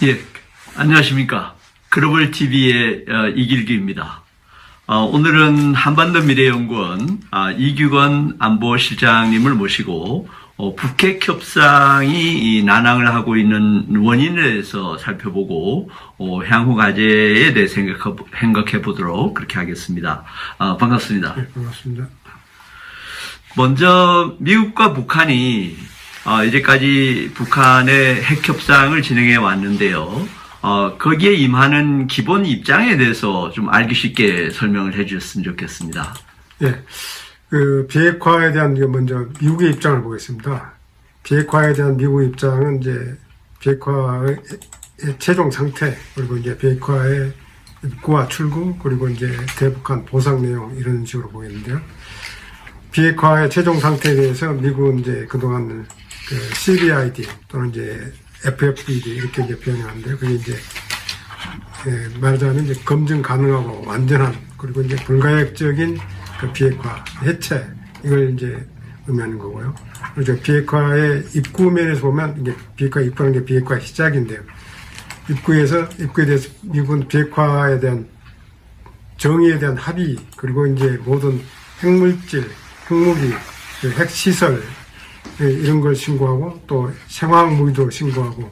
예, 안녕하십니까. 글로벌 TV의 이길규입니다. 오늘은 한반도 미래연구원 이규건 안보실장님을 모시고 북핵 협상이 난항을 하고 있는 원인에 대해서 살펴보고 향후 과제에 대해 생각해 보도록 그렇게 하겠습니다. 반갑습니다. 네, 반갑습니다. 먼저 미국과 북한이 이제까지 북한의 핵 협상을 진행해 왔는데요. 거기에 임하는 기본 입장에 대해서 좀 알기 쉽게 설명을 해 주셨으면 좋겠습니다. 예. 비핵화에 대한 먼저 미국의 입장을 보겠습니다. 비핵화에 대한 미국의 입장은 이제 비핵화의 최종 상태, 그리고 이제 비핵화의 입구와 출구, 그리고 이제 대북한 보상 내용 이런 식으로 보이는데요. 비핵화의 최종 상태에 대해서 미국은 이제 그동안 CBID 또는 이제 FFBD 이렇게 이제 표현하는데요. 그게 이제 말하자면 이제 검증 가능하고 완전한, 그리고 이제 불가역적인 비핵화 해체, 이걸 이제 의미하는 거고요. 그리고 비핵화의 입구 면에서 보면 이게 비핵화 입구라는 게 비핵화의 시작인데요. 입구에 대해서 미국은 비핵화에 대한 정의에 대한 합의, 그리고 이제 모든 핵물질, 핵무기, 핵시설 이런 걸 신고하고 또 생화학 무기도 신고하고,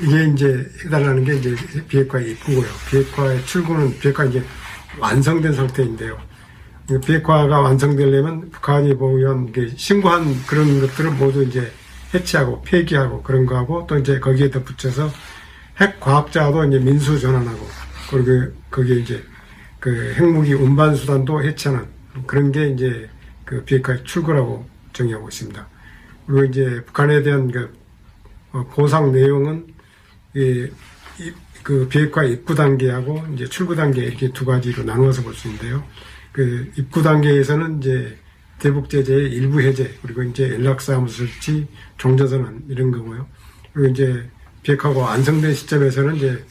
이게 이제 해달라는 게 이제 비핵화의 입구고요. 비핵화의 출구는 비핵화 이제 완성된 상태인데요. 비핵화가 완성되려면 북한이 보유한 신고한 그런 것들을 모두 이제 해체하고 폐기하고 그런 거하고, 또 이제 거기에 덧붙여서 핵 과학자도 이제 민수 전환하고, 그리고 거기에 이제 핵무기 운반 수단도 해체하는 그런 게 이제 비핵화의 출구라고 정의하고 있습니다. 그리고 이제 북한에 대한 보상 내용은 비핵화 입구 단계하고 이제 출구 단계 이렇게 두 가지로 나누어서 볼 수 있는데요. 입구 단계에서는 이제 대북 제재의 일부 해제, 그리고 이제 연락사무소 설치, 종전선언 이런 거고요. 그리고 이제 비핵화가 완성된 시점에서는 이제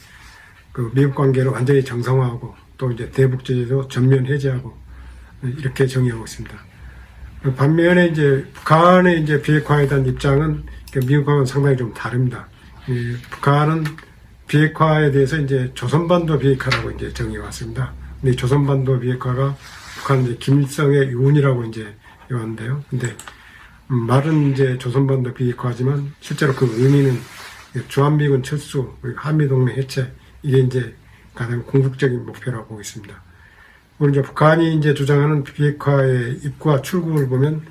미국 관계를 완전히 정상화하고, 또 이제 대북 제재도 전면 해제하고 이렇게 정의하고 있습니다. 반면에 이제 북한의 이제 비핵화에 대한 입장은 미국하고는 상당히 좀 다릅니다. 북한은 비핵화에 대해서 이제 조선반도 비핵화라고 이제 정의해 왔습니다. 근데 조선반도 비핵화가 북한 이제 김일성의 유언이라고 이제 해왔는데요. 근데 말은 이제 조선반도 비핵화지만 실제로 그 의미는 주한미군 철수, 한미동맹 해체, 이게 이제 가장 궁극적인 목표라고 보고 있습니다. 그리고 이제 북한이 이제 주장하는 비핵화의 입구와 출구를 보면,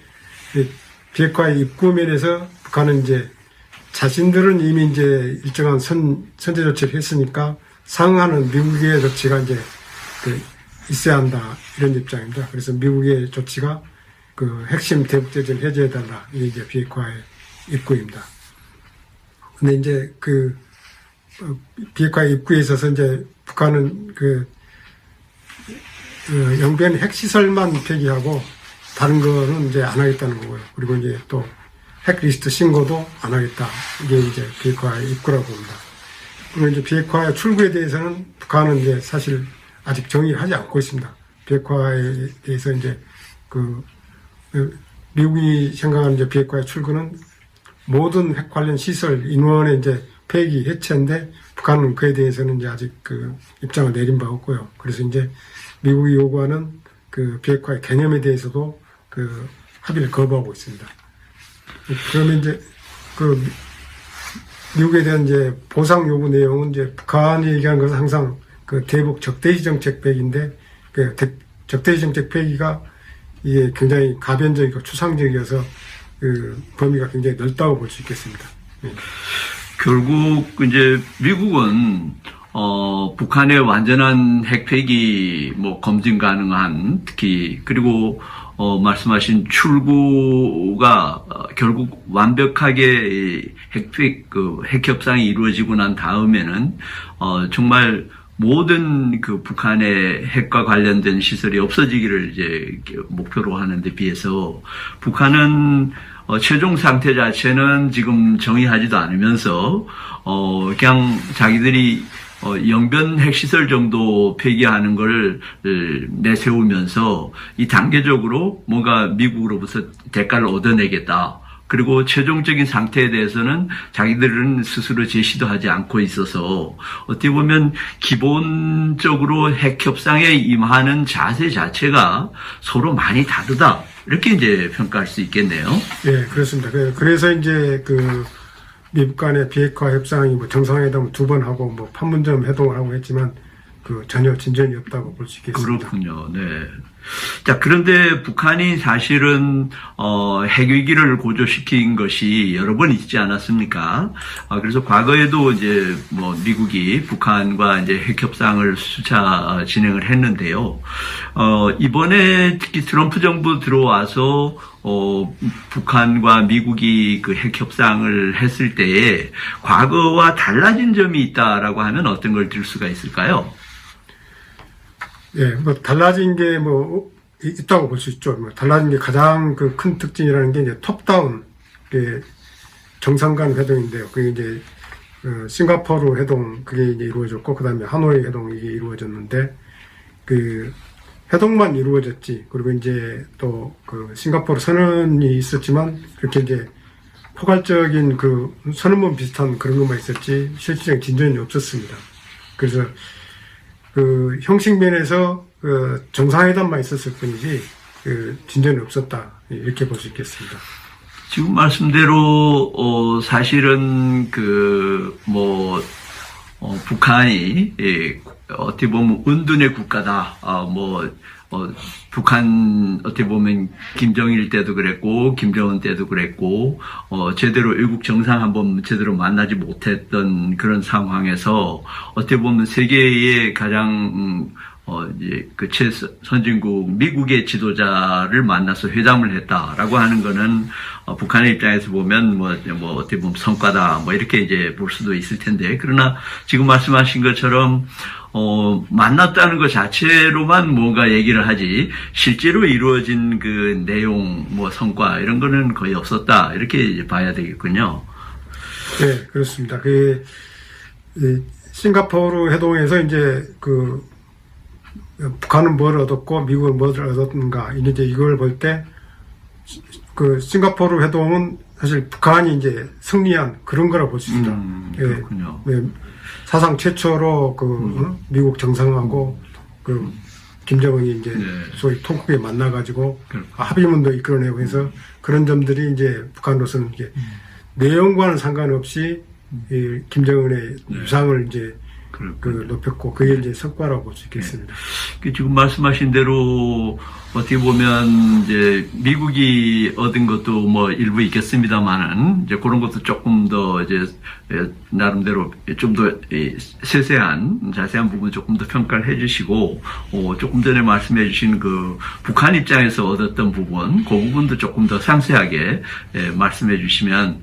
비핵화의 입구 면에서 북한은 이제 자신들은 이미 이제 일정한 선제 조치를 했으니까 상응하는 미국의 조치가 이제 있어야 한다, 이런 입장입니다. 그래서 미국의 조치가 핵심 대북 제재를 해제해달라, 이게 이제 비핵화의 입구입니다. 근데 이제 비핵화의 입구에 있어서 이제 북한은 영변 핵시설만 폐기하고 다른 거는 이제 안 하겠다는 거고요. 그리고 이제 또 핵리스트 신고도 안 하겠다. 이게 이제 비핵화의 입구라고 봅니다. 그리고 이제 비핵화의 출구에 대해서는 북한은 이제 사실 아직 정의를 하지 않고 있습니다. 비핵화에 대해서 이제 미국이 생각하는 이제 비핵화의 출구는 모든 핵 관련 시설, 인원의 이제 폐기, 해체인데, 북한은 그에 대해서는 이제 아직 입장을 내린 바 없고요. 그래서 이제 미국이 요구하는 비핵화의 개념에 대해서도 합의를 거부하고 있습니다. 그러면 이제 미국에 대한 이제 보상 요구 내용은 이제 북한이 얘기하는 것은 항상 대북 적대시 정책 폐기인데, 적대시 정책 폐기가 이게 굉장히 가변적이고 추상적이어서 범위가 굉장히 넓다고 볼 수 있겠습니다. 네. 결국 이제 미국은 북한의 완전한 핵 폐기 검증 가능한, 특히 그리고 말씀하신 출구가 결국 완벽하게 핵 협상이 이루어지고 난 다음에는 정말 모든 북한의 핵과 관련된 시설이 없어지기를 이제 목표로 하는데 비해서, 북한은 최종 상태 자체는 지금 정의하지도 않으면서 그냥 자기들이 영변 핵시설 정도 폐기하는 걸 내세우면서 이 단계적으로 뭔가 미국으로부터 대가를 얻어내겠다, 그리고 최종적인 상태에 대해서는 자기들은 스스로 제시도 하지 않고 있어서 어떻게 보면 기본적으로 핵 협상에 임하는 자세 자체가 서로 많이 다르다. 이렇게 이제 평가할 수 있겠네요. 예, 그렇습니다. 그래서 이제 미국 간의 비핵화 협상이 정상회담 2번 하고 판문점 회동을 하고 했지만 전혀 진전이 없다고 볼 수 있겠습니다. 그렇군요. 네. 자, 그런데 북한이 사실은 핵위기를 고조시킨 것이 여러 번 있지 않았습니까? 그래서 과거에도 이제 미국이 북한과 이제 핵 협상을 수차 진행을 했는데요. 이번에 특히 트럼프 정부 들어와서 북한과 미국이 그 핵 협상을 했을 때에 과거와 달라진 점이 있다라고 하면 어떤 걸 들 수가 있을까요? 예, 달라진 게 있다고 볼 수 있죠. 달라진 게 가장 큰 특징이라는 게 이제 톱다운, 정상 간 회동인데요. 그게 이제, 싱가포르 회동, 그게 이제 이루어졌고, 그 다음에 하노이 회동 이게 이루어졌는데, 회동만 이루어졌지. 그리고 이제 또 싱가포르 선언이 있었지만, 그렇게 이제 포괄적인 선언문 비슷한 그런 것만 있었지, 실질적인 진전이 없었습니다. 그래서, 형식 면에서 정상회담만 있었을 뿐이지 진전이 없었다 이렇게 볼 수 있겠습니다. 지금 말씀대로 사실은 북한이 어떻게 보면 은둔의 국가다. 북한 어떻게 보면 김정일 때도 그랬고 김정은 때도 그랬고 제대로 외국 정상 한번 제대로 만나지 못했던 그런 상황에서 어떻게 보면 세계의 가장 이제 최선진국 미국의 지도자를 만나서 회담을 했다라고 하는 거는 북한의 입장에서 보면 어떻게 보면 성과다 이렇게 이제 볼 수도 있을 텐데, 그러나 지금 말씀하신 것처럼 만났다는 것 자체로만 뭔가 얘기를 하지 실제로 이루어진 그 내용 성과 이런 거는 거의 없었다 이렇게 이제 봐야 되겠군요. 네, 그렇습니다. 싱가포르 회동에서 이제 북한은 뭘 얻었고 미국은 뭘 얻었는가 이제 이걸 볼 때 싱가포르 회동은 사실 북한이 이제 승리한 그런 거라 볼 수 있습니다. 그렇군요. 사상 최초로 미국 정상하고 김정은이 이제 소위 통크에 만나가지고 합의문도 이끌어내고 해서 그런 점들이 이제 북한으로서는 이제 내용과는 상관없이 김정은의 위상을 이제 높였고 그게 이제 성과라고 볼 수 있겠습니다. 지금 말씀하신 대로 어떻게 보면 이제 미국이 얻은 것도 일부 있겠습니다만은 이제 그런 것도 조금 더 이제 나름대로 좀 더 세세한 자세한 부분 조금 더 평가를 해주시고 조금 전에 말씀해주신 북한 입장에서 얻었던 부분 그 부분도 조금 더 상세하게 말씀해주시면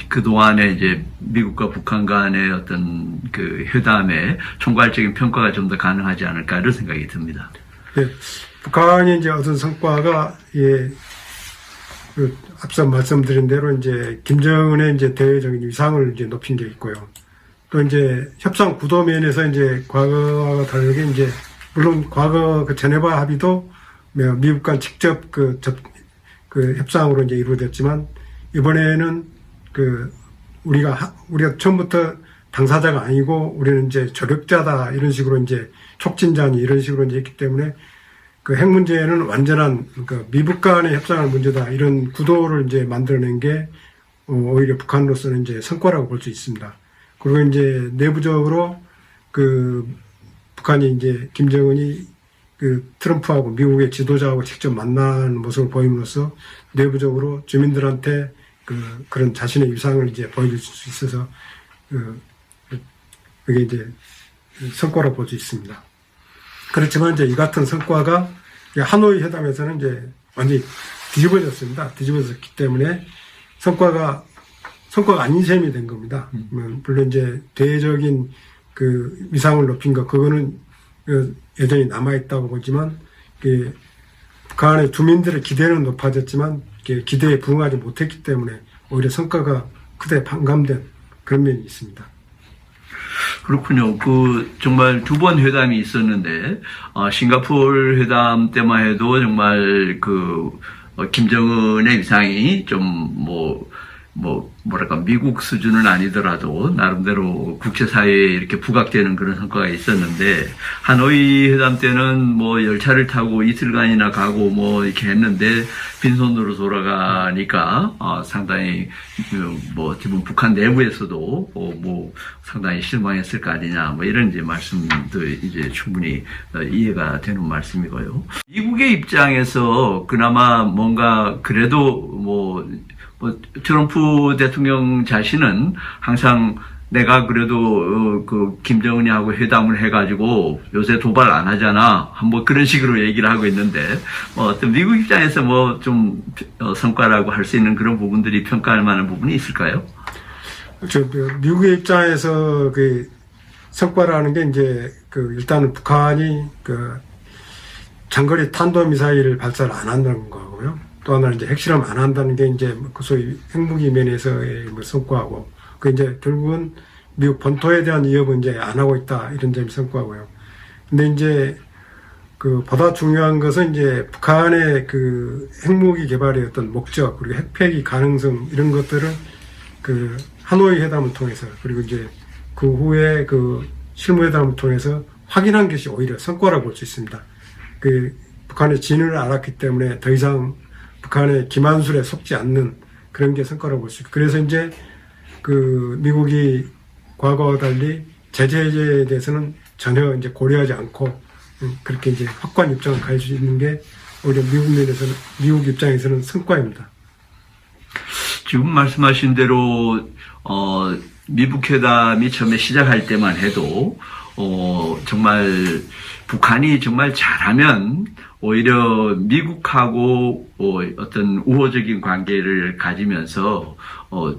그 동안에 이제 미국과 북한 간의 어떤 회담의 총괄적인 평가가 좀 더 가능하지 않을까 이런 생각이 듭니다. 네, 북한이 이제 얻은 성과가 앞서 말씀드린 대로 이제 김정은의 이제 대외적인 위상을 이제 높인 게 있고요. 또 이제 협상 구도 면에서 이제 과거와 다르게 이제 물론 과거 제네바 합의도 미국 간 직접 협상으로 이제 이루어졌지만 이번에는 우리가 처음부터 당사자가 아니고 우리는 이제 조력자다 이런 식으로 이제 촉진자니 이런 식으로 이제 했기 때문에 핵 문제는 완전한 미국 간의 협상의 문제다 이런 구도를 이제 만들어낸 게 오히려 북한으로서는 이제 성과라고 볼 수 있습니다. 그리고 이제 내부적으로 북한이 이제 김정은이 트럼프하고 미국의 지도자하고 직접 만난 모습을 보임으로써 내부적으로 주민들한테 그런 자신의 위상을 이제 보여줄 수 있어서 그게 이제 성과로 볼 수 있습니다. 그렇지만 이제 이 같은 성과가 하노이 회담에서는 이제 완전히 뒤집어졌습니다. 뒤집어졌기 때문에 성과가 아닌 셈이 된 겁니다. 물론 이제 대외적인 위상을 높인 거 그거는 여전히 남아있다고 보지만 북한의 주민들의 기대는 높아졌지만 기대에 부응하지 못했기 때문에 오히려 성과가 크게 반감된 그런 면이 있습니다. 그렇군요. 정말 2번 회담이 있었는데, 싱가포르 회담 때만 해도 정말 김정은의 위상이 뭐랄까, 미국 수준은 아니더라도, 나름대로 국제사회에 이렇게 부각되는 그런 성과가 있었는데, 하노이 회담 때는 열차를 타고 이틀간이나 가고 이렇게 했는데, 빈손으로 돌아가니까, 상당히, 지금 북한 내부에서도, 상당히 실망했을 거 아니냐, 이런 이제 말씀도 이제 충분히 이해가 되는 말씀이고요. 미국의 입장에서 그나마 뭔가 그래도 트럼프 대통령 자신은 항상 내가 그래도 김정은이하고 회담을 해가지고 요새 도발 안 하잖아. 그런 식으로 얘기를 하고 있는데 어떤 미국 입장에서 좀 성과라고 할 수 있는 그런 부분들이 평가할 만한 부분이 있을까요? 미국의 입장에서 그 성과라는 게 이제 일단은 북한이 장거리 탄도미사일을 발사를 안 한다는 거고요. 또 하나는 이제 핵실험 안 한다는 게 이제 소위 핵무기 면에서의 성과고, 이제 결국은 미국 본토에 대한 위협은 이제 안 하고 있다, 이런 점이 성과고요. 근데 이제 보다 중요한 것은 이제 북한의 핵무기 개발의 어떤 목적, 그리고 핵폐기 가능성, 이런 것들을 하노이 회담을 통해서, 그리고 이제 그 후에 실무회담을 통해서 확인한 것이 오히려 성과라고 볼 수 있습니다. 북한의 진을 알았기 때문에 더 이상 북한의 기만술에 속지 않는 그런 게 성과라고 볼 수 있고, 그래서 이제 미국이 과거와 달리 제재에 대해서는 전혀 이제 고려하지 않고 그렇게 이제 확고한 입장을 가질 수 있는 게 오히려 미국 입장에서는 성과입니다. 지금 말씀하신 대로 미북 회담이 처음에 시작할 때만 해도 정말 북한이 정말 잘하면 오히려 미국하고 어떤 우호적인 관계를 가지면서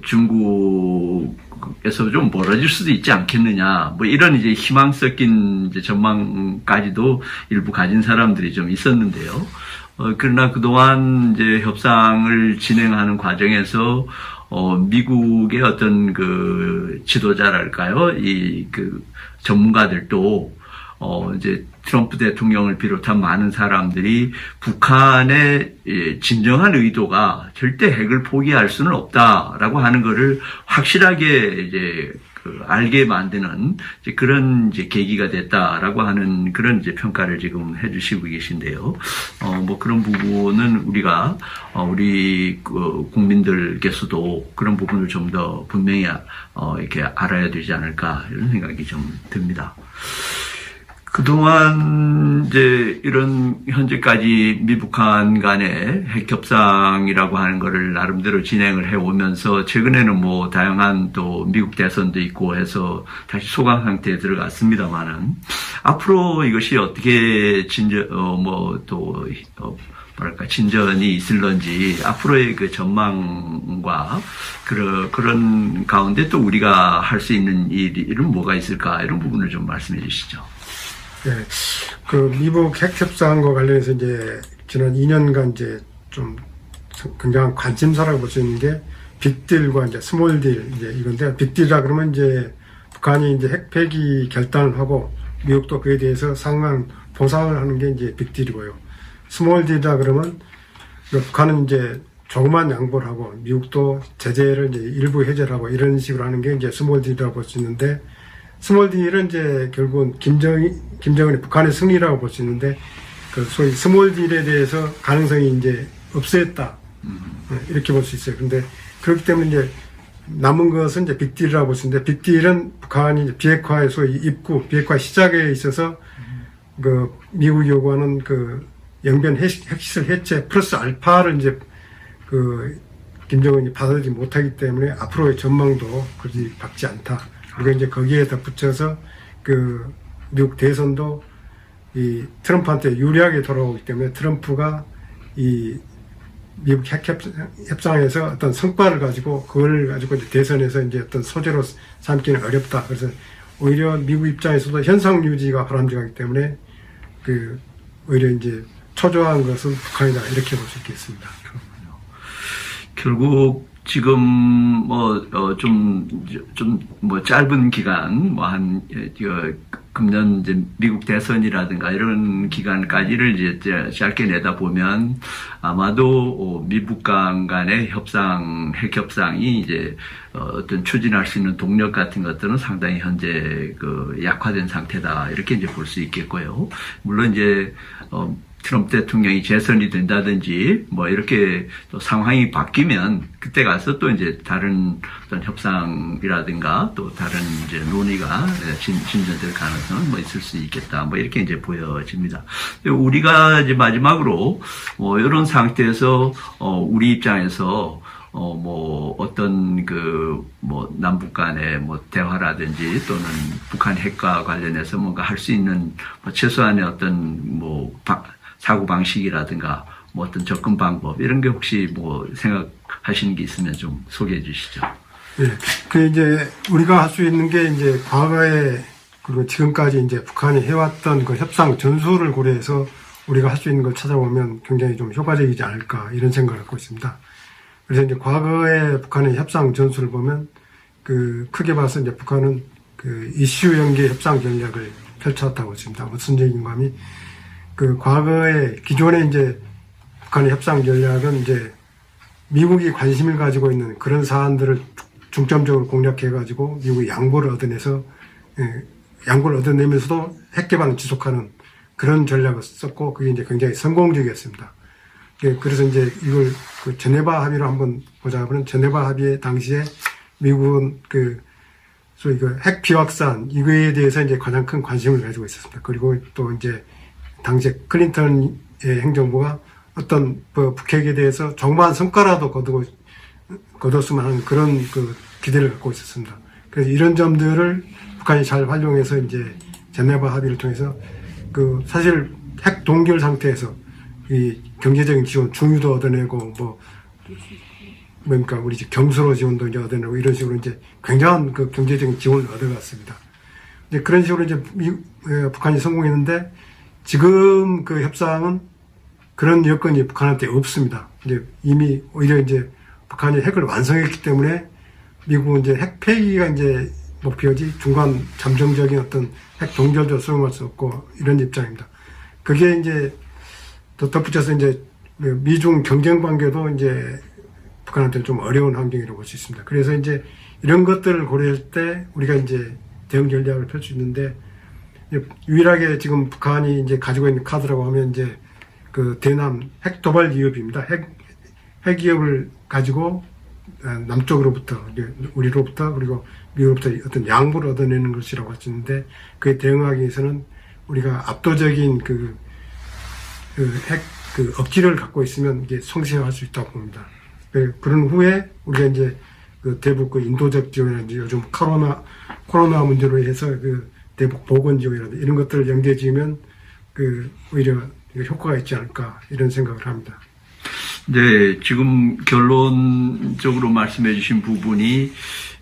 중국에서 좀 멀어질 수도 있지 않겠느냐, 이런 이제 희망 섞인 이제 전망까지도 일부 가진 사람들이 좀 있었는데요. 그러나 그동안 이제 협상을 진행하는 과정에서 미국의 어떤 지도자랄까요, 전문가들도 이제 트럼프 대통령을 비롯한 많은 사람들이 북한의 진정한 의도가 절대 핵을 포기할 수는 없다라고 하는 것을 확실하게 이제 알게 만드는 이제 그런 이제 계기가 됐다라고 하는 그런 이제 평가를 지금 해주시고 계신데요. 그런 부분은 우리가 우리 국민들께서도 그런 부분을 좀 더 분명히 이렇게 알아야 되지 않을까, 이런 생각이 좀 듭니다. 그동안 이제 이런 현재까지 미북한 간의 핵협상이라고 하는 거를 나름대로 진행을 해오면서 최근에는 다양한 또 미국 대선도 있고 해서 다시 소강 상태에 들어갔습니다만은 앞으로 이것이 어떻게 진전이 있을런지 앞으로의 전망과 그런 가운데 또 우리가 할 수 있는 일은 뭐가 있을까, 이런 부분을 좀 말씀해 주시죠. 네, 미북 핵협상과 관련해서 이제 지난 2년간 이제 좀 굉장한 관심사라고 볼 수 있는 게 빅딜과 이제 스몰딜, 이제 이건데, 빅딜이라 그러면 이제 북한이 이제 핵폐기 결단을 하고 미국도 그에 대해서 상당한 보상을 하는 게 이제 빅딜이고요. 스몰딜이라 그러면 북한은 이제 조그만 양보를 하고 미국도 제재를 이제 일부 해제를 하고 이런 식으로 하는 게 이제 스몰딜이라고 볼 수 있는데, 스몰딜은 이제 결국은 김정은의 북한의 승리라고 볼 수 있는데, 소위 스몰딜에 대해서 가능성이 이제 없애했다, 이렇게 볼 수 있어요. 근데 그렇기 때문에 이제 남은 것은 이제 빅딜이라고 볼 수 있는데, 빅딜은 북한이 이제 비핵화의 소위 비핵화 시작에 있어서 미국이 요구하는 영변 핵시설 해체 플러스 알파를 이제 김정은이 받아들이지 못하기 때문에 앞으로의 전망도 그리 밝지 않다. 그리고 이제 거기에 덧붙여서 미국 대선도 이 트럼프한테 유리하게 돌아오기 때문에 트럼프가 이 미국 핵협상에서 어떤 성과를 가지고 그걸 가지고 이제 대선에서 이제 어떤 소재로 삼기는 어렵다. 그래서 오히려 미국 입장에서도 현상 유지가 바람직하기 때문에 오히려 이제 초조한 것은 북한이다, 이렇게 볼 수 있겠습니다. 결국 지금 짧은 기간 금년 이제 미국 대선이라든가 이런 기간까지를 이제 짧게 내다 보면 아마도 미북 간의 핵 협상이 이제 어떤 추진할 수 있는 동력 같은 것들은 상당히 현재 약화된 상태다, 이렇게 이제 볼 수 있겠고요. 물론 이제 트럼프 대통령이 재선이 된다든지 이렇게 또 상황이 바뀌면 그때 가서 또 이제 다른 어떤 협상이라든가 또 다른 이제 논의가 진전될 가능성은 있을 수 있겠다, 이렇게 이제 보여집니다. 우리가 이제 마지막으로 이런 상태에서 우리 입장에서 어떤 남북 간의 대화라든지 또는 북한 핵과 관련해서 뭔가 할 수 있는 최소한의 어떤 사고방식이라든가 어떤 접근 방법, 이런 게 혹시 생각하시는 게 있으면 좀 소개해 주시죠. 네. 이제 우리가 할 수 있는 게 이제 과거에 그리고 지금까지 이제 북한이 해왔던 그 협상 전술을 고려해서 우리가 할 수 있는 걸 찾아보면 굉장히 좀 효과적이지 않을까, 이런 생각을 갖고 있습니다. 그래서 이제 과거에 북한의 협상 전술을 보면 크게 봐서 이제 북한은 이슈 연계 협상 전략을 펼쳤다고 했습니다. 무슨 얘기인가면 과거에 기존에 이제 북한의 협상 전략은 이제 미국이 관심을 가지고 있는 그런 사안들을 중점적으로 공략해가지고 미국이 양보를 얻어내면서도 핵 개발을 지속하는 그런 전략을 썼고, 그게 이제 굉장히 성공적이었습니다. 그래서 이제 이걸 제네바 합의로 한번 보자면, 제네바 합의 당시에 미국은 소위 핵 비확산 이거에 대해서 이제 가장 큰 관심을 가지고 있었습니다. 그리고 또 이제 당시에 클린턴의 행정부가 어떤 북핵에 대해서 조그마한 성과라도 거뒀으면 하는 그런 기대를 갖고 있었습니다. 그래서 이런 점들을 북한이 잘 활용해서 이제 제네바 합의를 통해서 사실 핵 동결 상태에서 이 경제적인 지원, 중유도 얻어내고 우리 경수로 지원도 이제 얻어내고, 이런 식으로 이제 굉장한 경제적인 지원을 얻어갔습니다. 이제 그런 식으로 이제 북한이 성공했는데, 지금 협상은 그런 여건이 북한한테 없습니다. 이제 이미 오히려 이제 북한이 핵을 완성했기 때문에 미국은 이제 핵 폐기가 이제 목표지 중간 잠정적인 어떤 핵 동결도 수용할 수 없고, 이런 입장입니다. 그게 이제 또 덧붙여서 이제 미중 경쟁 관계도 이제 북한한테는 좀 어려운 환경이라고 볼 수 있습니다. 그래서 이제 이런 것들을 고려할 때 우리가 이제 대응 전략을 펼 수 있는데, 유일하게 지금 북한이 이제 가지고 있는 카드라고 하면 이제 대남 핵 도발 위협입니다. 핵 위협을 가지고 남쪽으로부터, 우리로부터 그리고 미국으로부터 어떤 양보를 얻어내는 것이라고 할 수 있는데, 그에 대응하기 위해서는 우리가 압도적인 핵 억지를 갖고 있으면 이게 성실할 수 있다고 봅니다. 그런 후에 우리가 이제 대북 인도적 지원이라든지 요즘 코로나 문제로 해서 대북 보건 지원이라든지 이런 것들을 연계해 지으면 오히려 효과가 있지 않을까, 이런 생각을 합니다. 네, 지금 결론적으로 말씀해 주신 부분이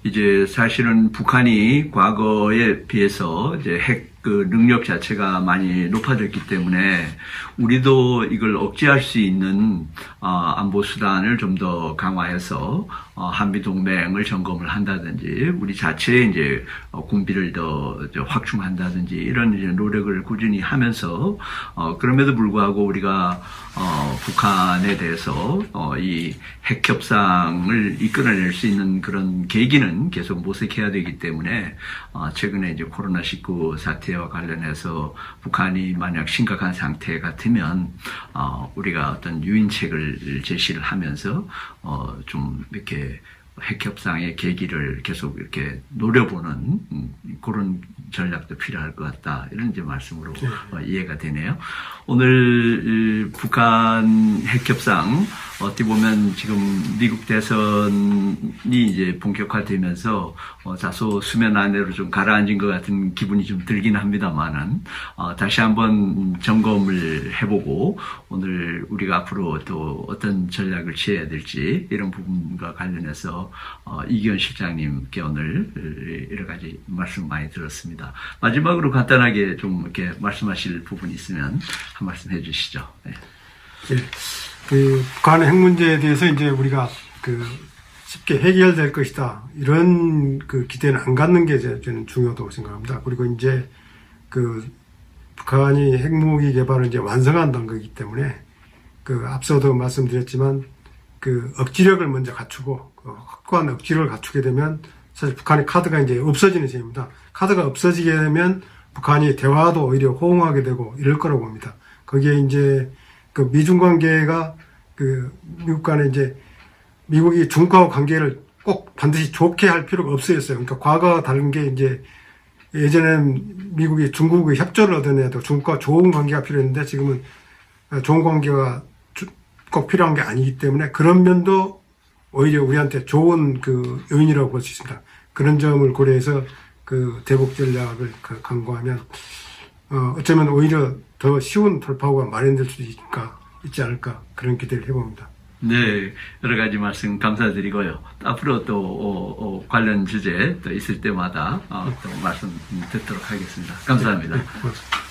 이제 사실은 북한이 과거에 비해서 이제 핵 능력 자체가 많이 높아졌기 때문에 우리도 이걸 억제할 수 있는 안보 수단을 좀 더 강화해서 한미 동맹을 점검을 한다든지 우리 자체의 이제 군비를 더 확충한다든지 이런 이제 노력을 꾸준히 하면서 그럼에도 불구하고 우리가 북한에 대해서 이 핵 협상을 이끌어낼 수 있는 그런 계기는 계속 모색해야 되기 때문에 최근에 이제 코로나19 사태와 관련해서 북한이 만약 심각한 상태 같으면 우리가 어떤 유인책을 제시를 하면서 좀 이렇게 핵 협상의 계기를 계속 이렇게 노려보는 그런 전략도 필요할 것 같다, 이런 이제 말씀으로 이해가 되네요. 오늘 북한 핵 협상 어떻게 보면 지금 미국 대선이 이제 본격화되면서 다소 수면 아래로 좀 가라앉은 것 같은 기분이 좀 들긴 합니다만은 다시 한번 점검을 해보고 오늘 우리가 앞으로 또 어떤 전략을 취해야 될지 이런 부분과 관련해서 이기현 실장님께 오늘 여러 가지 말씀 많이 들었습니다. 마지막으로 간단하게 좀 이렇게 말씀하실 부분이 있으면 한 말씀 해주시죠. 네. 북한의 핵 문제에 대해서 이제 우리가 쉽게 해결될 것이다. 이런 그 기대는 안 갖는 게 저는 중요하다고 생각합니다. 그리고 이제 그 북한이 핵무기 개발을 이제 완성한다는 거기 때문에 그 앞서도 말씀드렸지만 그 억지력을 먼저 갖추고 그 확고한 억지력을 갖추게 되면 사실 북한의 카드가 이제 없어지는 셈입니다. 카드가 없어지게 되면 북한이 대화도 오히려 호응하게 되고 이럴 거라고 봅니다. 거기에 이제 그 미중 관계가 그 미국 간에 이제 미국이 중국하고 관계를 꼭 반드시 좋게 할 필요가 없어졌어요. 그러니까 과거와 다른 게 이제 예전엔 미국이 중국의 협조를 얻어내야 되고 중국과 좋은 관계가 필요했는데 지금은 좋은 관계가 꼭 필요한 게 아니기 때문에 그런 면도 오히려 우리한테 좋은 그 요인이라고 볼 수 있습니다. 그런 점을 고려해서 그 대북 전략을 강구하면 어쩌면 오히려 더 쉬운 돌파구가 마련될 수도 있지 않을까 그런 기대를 해봅니다. 네, 여러 가지 말씀 감사드리고요. 앞으로 또 관련 주제 또 있을 때마다 또 말씀 듣도록 하겠습니다. 감사합니다. 네, 고맙습니다.